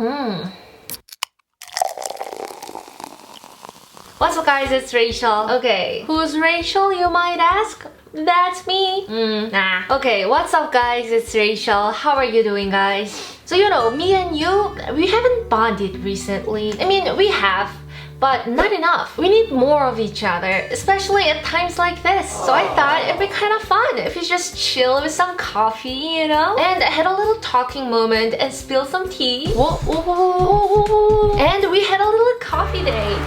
What's up guys, it's Rachel. Okay, who's Rachel you might ask? That's me. Nah. Okay, what's up guys, it's Rachel. How are you doing guys? So you know, me and you, we haven't bonded recently. I mean, we have, but not enough. We need more of each other, especially at times like this. So I thought it'd be kind of fun if we just chill with some coffee, you know? And had a little talking moment and spill some tea. Whoa, whoa, whoa, whoa. And we had a little coffee date.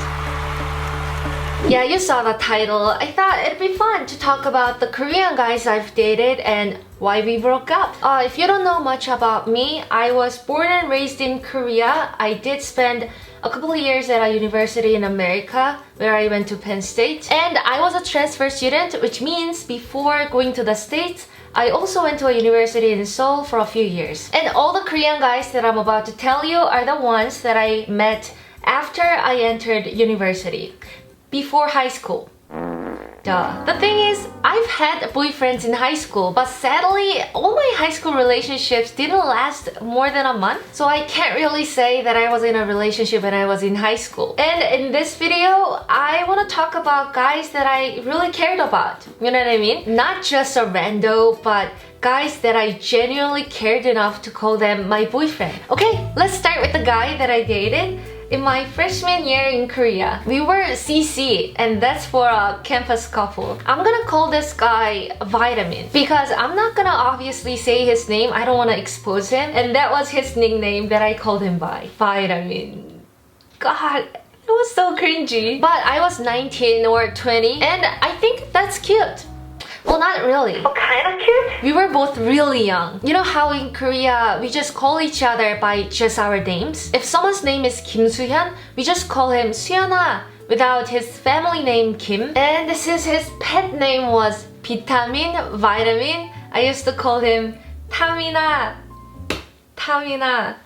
Yeah, you saw the title. I thought it'd be fun to talk about the Korean guys I've dated and why we broke up. If you don't know much about me, I was born and raised in Korea. I did spend a couple of years at a university in America where I went to Penn State. And I was a transfer student, which means before going to the States, I also went to a university in Seoul for a few years. And all the Korean guys that I'm about to tell you are the ones that I met after I entered university. Before high school. Duh. The thing is, I've had boyfriends in high school, but sadly, all my high school relationships didn't last more than a month. So I can't really say that I was in a relationship when I was in high school. And in this video, I want to talk about guys that I really cared about. You know what I mean? Not just a rando, but guys that I genuinely cared enough to call them my boyfriend. Okay, let's start with the guy that I dated. In my freshman year in Korea, we were CC, and that's for a campus couple. I'm gonna call this guy Vitamin because I'm not gonna obviously say his name. I don't want to expose him, and that was his nickname that I called him by. Vitamin. God, it was so cringy. But I was 19 or 20, and I think that's cute. Well, not really. Oh, kind of cute? We were both really young. You know how in Korea, we just call each other by just our names? If someone's name is Kim Soo-hyun, we just call him Suyeona without his family name Kim. And since his pet name was Vitamin, I used to call him Tamina. Tamina.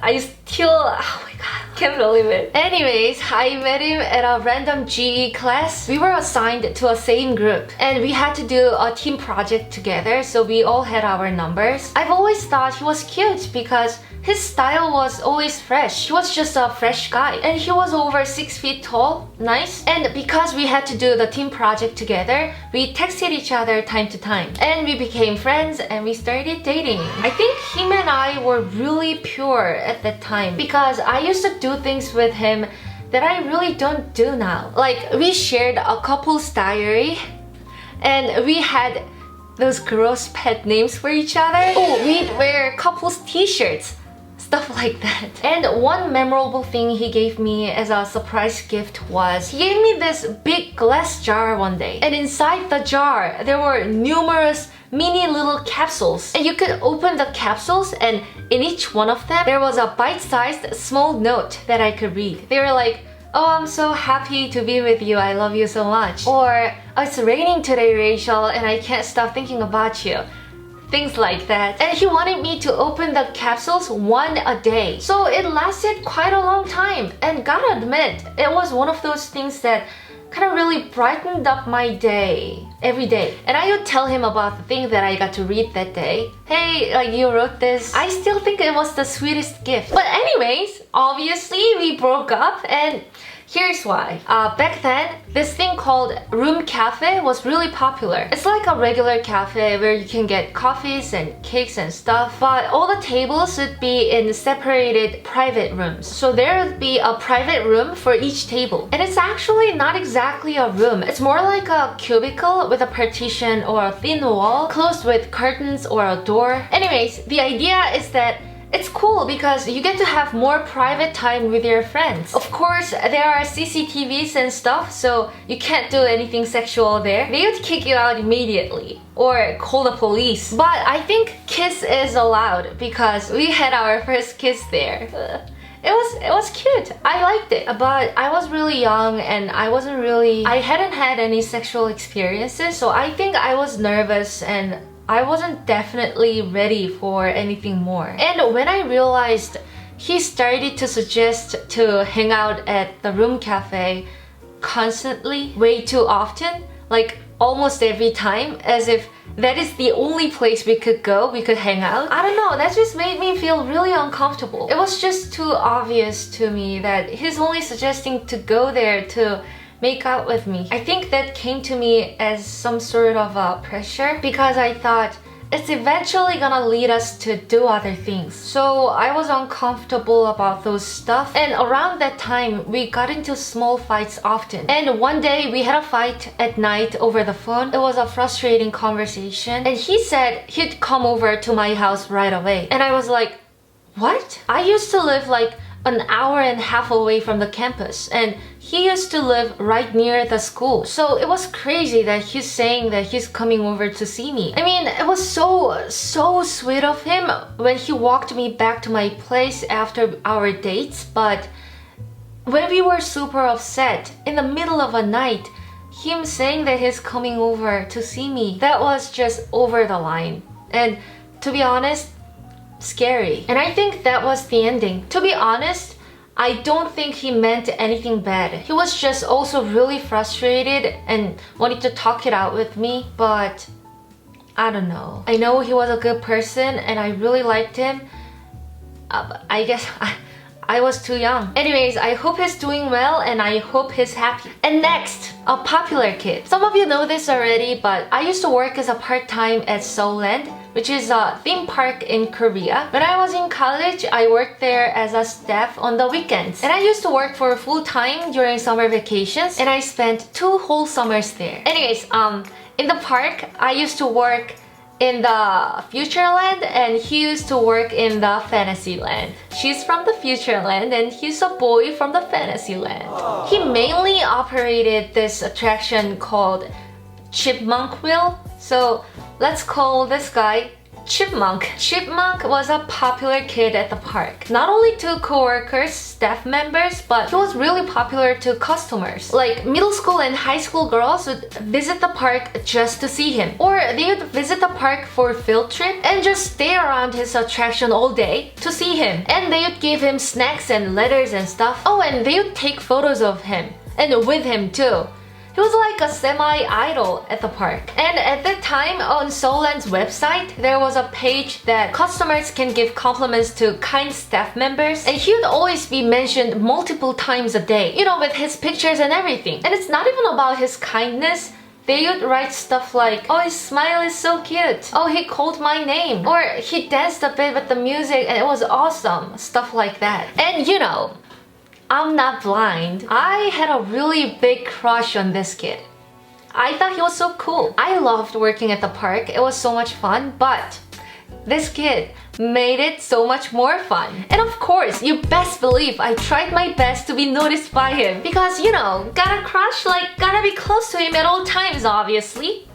I still, oh my god, can't believe it. Anyways, I met him at a random GE class. We were assigned to a same group and we had to do a team project together, so we all had our numbers. I've always thought he was cute because his style was always fresh. He was just a fresh guy and he was over 6 feet tall. Nice. And because we had to do the team project together, we texted each other time to time and we became friends and we started dating. I think him and I were really pure at that time because I used to do things with him that I really don't do now. Like we shared a couple's diary and we had those gross pet names for each other. Oh, we'd wear couple's t-shirts. Stuff like that. And one memorable thing he gave me as a surprise gift was he gave me this big glass jar one day. And inside the jar, there were numerous mini little capsules. And you could open the capsules and in each one of them, there was a bite-sized small note that I could read. They were like, oh, I'm so happy to be with you. I love you so much. Or, oh, it's raining today, Rachel, and I can't stop thinking about you. Things like that. And he wanted me to open the capsules one a day. So it lasted quite a long time. And gotta admit, it was one of those things that kind of really brightened up my day every day. And I would tell him about the thing that I got to read that day. Hey, like you wrote this. I still think it was the sweetest gift. But anyways, obviously we broke up and here's why. Back then, this thing called room cafe was really popular. It's like a regular cafe where you can get coffees and cakes and stuff, but all the tables would be in separated private rooms. So there would be a private room for each table. And it's actually not exactly a room. It's more like a cubicle with a partition or a thin wall closed with curtains or a door. Anyways, the idea is that it's cool because you get to have more private time with your friends. Of course, there are CCTVs and stuff, so you can't do anything sexual there. They would kick you out immediately or call the police. But I think kiss is allowed because we had our first kiss there. It was cute. I liked it. But I was really young and I hadn't had any sexual experiences, so I think I was nervous and I wasn't definitely ready for anything more. And when I realized he started to suggest to hang out at the room cafe constantly, way too often, like almost every time, as if that is the only place we could go, we could hang out. I don't know, that just made me feel really uncomfortable. It was just too obvious to me that he's only suggesting to go there to make out with me. I think that came to me as some sort of pressure because I thought it's eventually gonna lead us to do other things. So I was uncomfortable about those stuff, and around that time we got into small fights often. And one day we had a fight at night over the phone. It was a frustrating conversation, and he said he'd come over to my house right away. And I was like, what? I used to live like an hour and a half away from the campus, and he used to live right near the school. So it was crazy that he's saying that he's coming over to see me. I mean, it was so sweet of him when he walked me back to my place after our dates, but when we were super upset in the middle of a night, him saying that he's coming over to see me, that was just over the line. And to be honest, scary. And I think that was the ending. To be honest, I don't think he meant anything bad. He was just also really frustrated and wanted to talk it out with me, but I don't know. I know he was a good person and I really liked him. But I guess I was too young. Anyways, I hope he's doing well and I hope he's happy. And next, a popular kid. Some of you know this already, but I used to work as a part-time at Seoul, which is a theme park in Korea. When I was in college, I worked there as a staff on the weekends. And I used to work for full-time during summer vacations, and I spent 2 whole summers there. Anyways, in the park, I used to work in the Futureland and he used to work in the Fantasyland. She's from the Futureland and he's a boy from the Fantasyland. He mainly operated this attraction called Chipmunk Wheel. So let's call this guy Chipmunk. Chipmunk was a popular kid at the park. Not only to coworkers, staff members, but he was really popular to customers. Like middle school and high school girls would visit the park just to see him. Or they would visit the park for a field trip and just stay around his attraction all day to see him. And they would give him snacks and letters and stuff. Oh, and they would take photos of him and with him too. He was like a semi-idol at the park. And at that time, on Seoulland's website, there was a page that customers can give compliments to kind staff members. And he would always be mentioned multiple times a day, you know, with his pictures and everything. And it's not even about his kindness. They would write stuff like, oh, his smile is so cute. Oh, he called my name. Or he danced a bit with the music and it was awesome. Stuff like that. And you know, I'm not blind. I had a really big crush on this kid. I thought he was so cool. I loved working at the park. It was so much fun, but this kid made it so much more fun. And of course, you best believe I tried my best to be noticed by him because, you know, got a crush, like gotta be close to him at all times, obviously.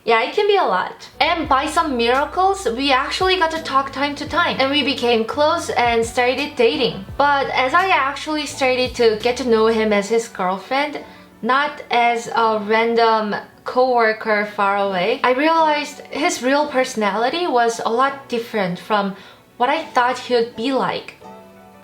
Yeah, it can be a lot. And by some miracles, we actually got to talk time to time. And we became close and started dating. But as I actually started to get to know him as his girlfriend, not as a random co-worker far away, I realized his real personality was a lot different from what I thought he would be like.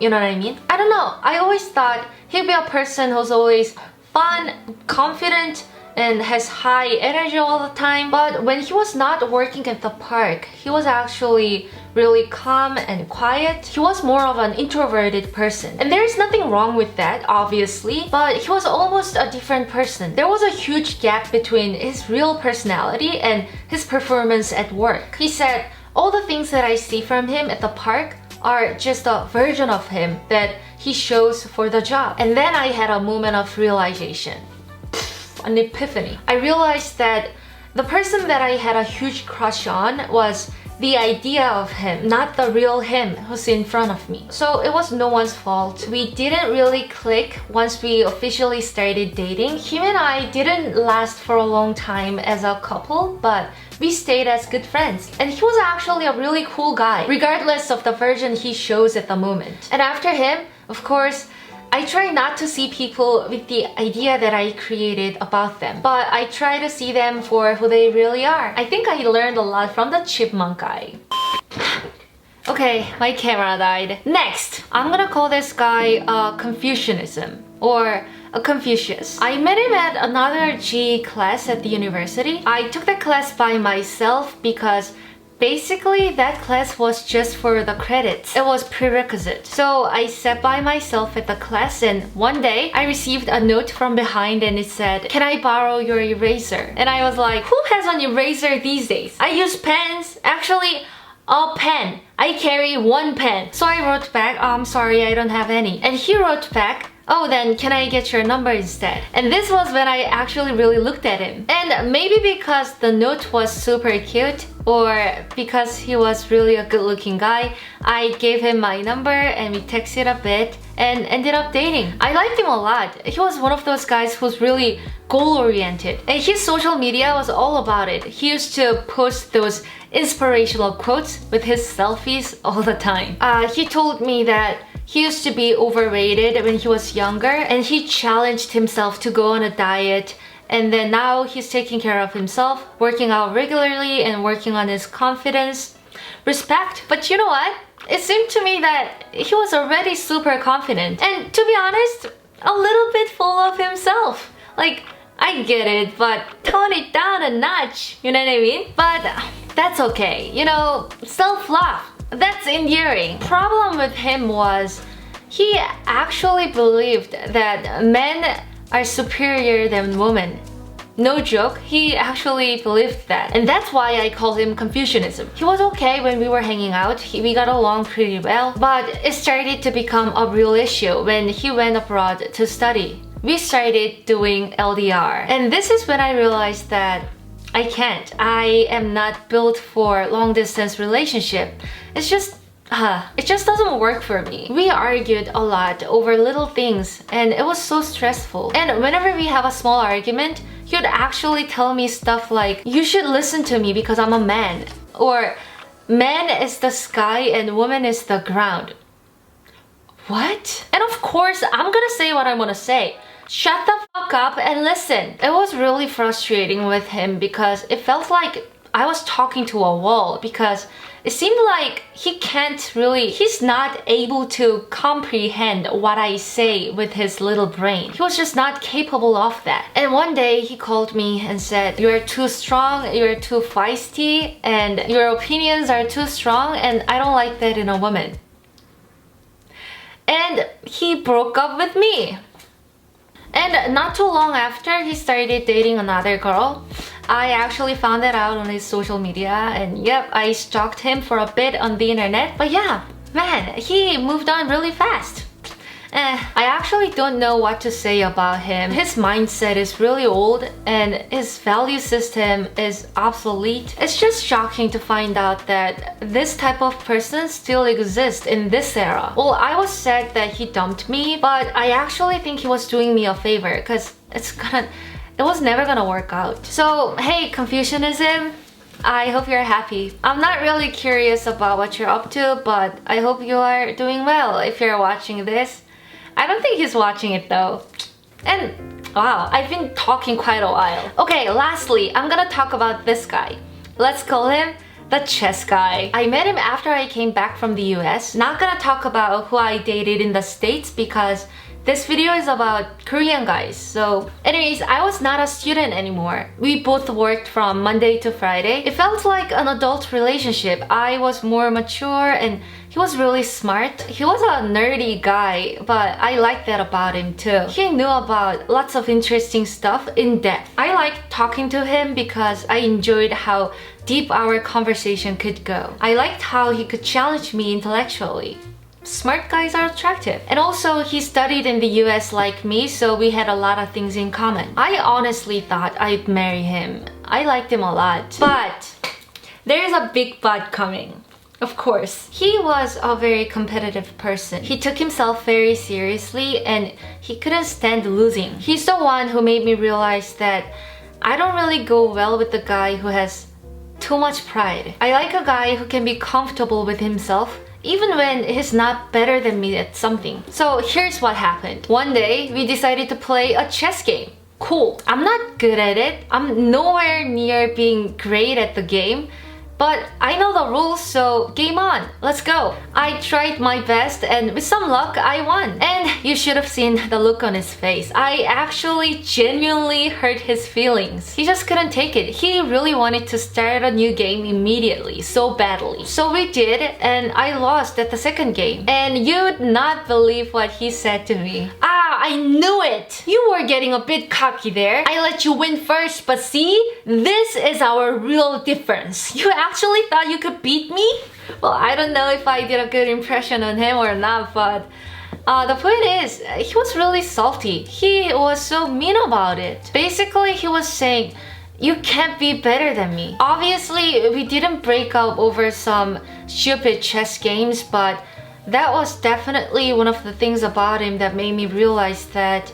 You know what I mean? I don't know. I always thought he'd be a person who's always fun, confident, and has high energy all the time. But when he was not working at the park, he was actually really calm and quiet. He was more of an introverted person. And there is nothing wrong with that, obviously, but he was almost a different person. There was a huge gap between his real personality and his performance at work. He said, all the things that I see from him at the park are just a version of him that he shows for the job. And then I had a moment of realization. An epiphany. I realized that the person that I had a huge crush on was the idea of him, not the real him who's in front of me. So it was no one's fault. We didn't really click once we officially started dating. Him and I didn't last for a long time as a couple, but we stayed as good friends. And he was actually a really cool guy, regardless of the version he shows at the moment. And after him, of course, I try not to see people with the idea that I created about them, but I try to see them for who they really are. I think I learned a lot from the chipmunk guy. Okay, my camera died. Next, I'm gonna call this guy Confucianism, or Confucius. I met him at another G class at the university. I took that class by myself because basically that class was just for the credits. It was prerequisite. So I sat by myself at the class, and one day I received a note from behind and it said, "Can I borrow your eraser?" And I was like, who has an eraser these days? I use pens. Actually, a pen. I carry one pen. So I wrote back, "I'm sorry, I don't have any." And he wrote back, "Oh, then can I get your number instead?" And this was when I actually really looked at him. And maybe because the note was super cute, or because he was really a good-looking guy, I gave him my number and we texted a bit and ended up dating. I liked him a lot. He was one of those guys who's really goal-oriented. And his social media was all about it. He used to post those inspirational quotes with his selfies all the time. He told me that he used to be overrated when he was younger, and he challenged himself to go on a diet, and then now he's taking care of himself, working out regularly and working on his confidence. Respect. But you know what? It seemed to me that he was already super confident, and to be honest, a little bit full of himself. Like, I get it, but tone it down a notch, you know what I mean? But that's okay, you know, self-love. That's endearing. Problem with him was he actually believed that men are superior than women. No joke, he actually believed that. And that's why I call him Confucianism. He was okay when we were hanging out, we got along pretty well, but it started to become a real issue when he went abroad to study. We started doing LDR. And this is when I realized that I can't. I am not built for long distance relationship. It just doesn't work for me. We argued a lot over little things and it was so stressful. And whenever we have a small argument, he'd actually tell me stuff like, "You should listen to me because I'm a man," or "Man is the sky and woman is the ground." What? And of course, I'm gonna say what I'm gonna say. Shut the fuck up and listen. It was really frustrating with him because it felt like I was talking to a wall, because it seemed like he's not able to comprehend what I say with his little brain. He was just not capable of that. And one day he called me and said, "You're too strong, you're too feisty, and your opinions are too strong, and I don't like that in a woman." And he broke up with me. And not too long after, he started dating another girl. I actually found that out on his social media, and yep, I stalked him for a bit on the internet. But yeah, man, he moved on really fast. I actually don't know what to say about him. His mindset is really old and his value system is obsolete. It's just shocking to find out that this type of person still exists in this era. Well, I was sad that he dumped me, but I actually think he was doing me a favor, because it was never gonna work out. So hey, Confucianism, I hope you're happy. I'm not really curious about what you're up to, but I hope you are doing well if you're watching this. I don't think he's watching it though. And wow, I've been talking quite a while. Okay, lastly, I'm gonna talk about this guy. Let's call him the chess guy. I met him after I came back from the US. Not gonna talk about who I dated in the States because this video is about Korean guys. So anyways, I was not a student anymore. We both worked from Monday to Friday. It felt like an adult relationship. I was more mature and he was really smart. He was a nerdy guy, but I liked that about him too. He knew about lots of interesting stuff in depth. I liked talking to him because I enjoyed how deep our conversation could go. I liked how he could challenge me intellectually. Smart guys are attractive. And also, he studied in the US like me, so we had a lot of things in common. I honestly thought I'd marry him. I liked him a lot. But there's a big but coming. Of course, he was a very competitive person. He took himself very seriously and he couldn't stand losing. He's the one who made me realize that I don't really go well with the guy who has too much pride. I like a guy who can be comfortable with himself even when he's not better than me at something. So here's what happened. One day, we decided to play a chess game. Cool. I'm not good at it. I'm nowhere near being great at the game. But I know the rules, so game on, let's go. I tried my best and with some luck, I won. And you should have seen the look on his face. I actually genuinely hurt his feelings. He just couldn't take it. He really wanted to start a new game immediately, so badly. So we did, and I lost at the second game. And you'd not believe what he said to me. Ah, I knew it! You were getting a bit cocky there. I let you win first, but see? This is our real difference. You actually thought you could beat me? Well, I don't know if I did a good impression on him or not, but the point is, he was really salty. He was so mean about it. Basically, he was saying, you can't be better than me. Obviously, we didn't break up over some stupid chess games, but that was definitely one of the things about him that made me realize that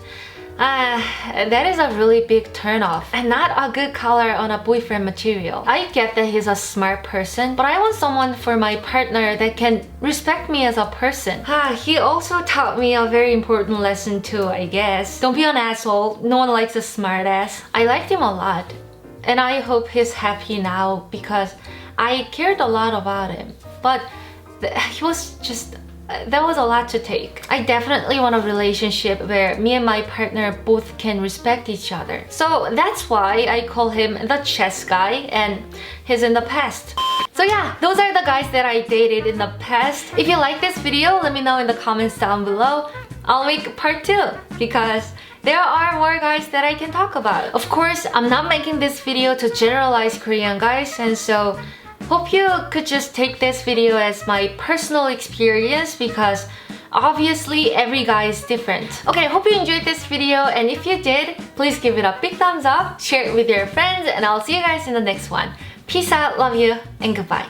that is a really big turnoff and not a good color on a boyfriend material. I get that he's a smart person, but I want someone for my partner that can respect me as a person. He also taught me a very important lesson too, I guess. Don't be an asshole. No one likes a smart ass. I liked him a lot, and I hope he's happy now because I cared a lot about him. But he was just... that was a lot to take. I definitely want a relationship where me and my partner both can respect each other. So that's why I call him the chess guy, and he's in the past. So yeah, those are the guys that I dated in the past. If you like this video, let me know in the comments down below. I'll make part 2 because there are more guys that I can talk about. Of course, I'm not making this video to generalize Korean guys, and so hope you could just take this video as my personal experience because obviously every guy is different. Okay, hope you enjoyed this video, and if you did, please give it a big thumbs up, share it with your friends, and I'll see you guys in the next one. Peace out, love you, and goodbye.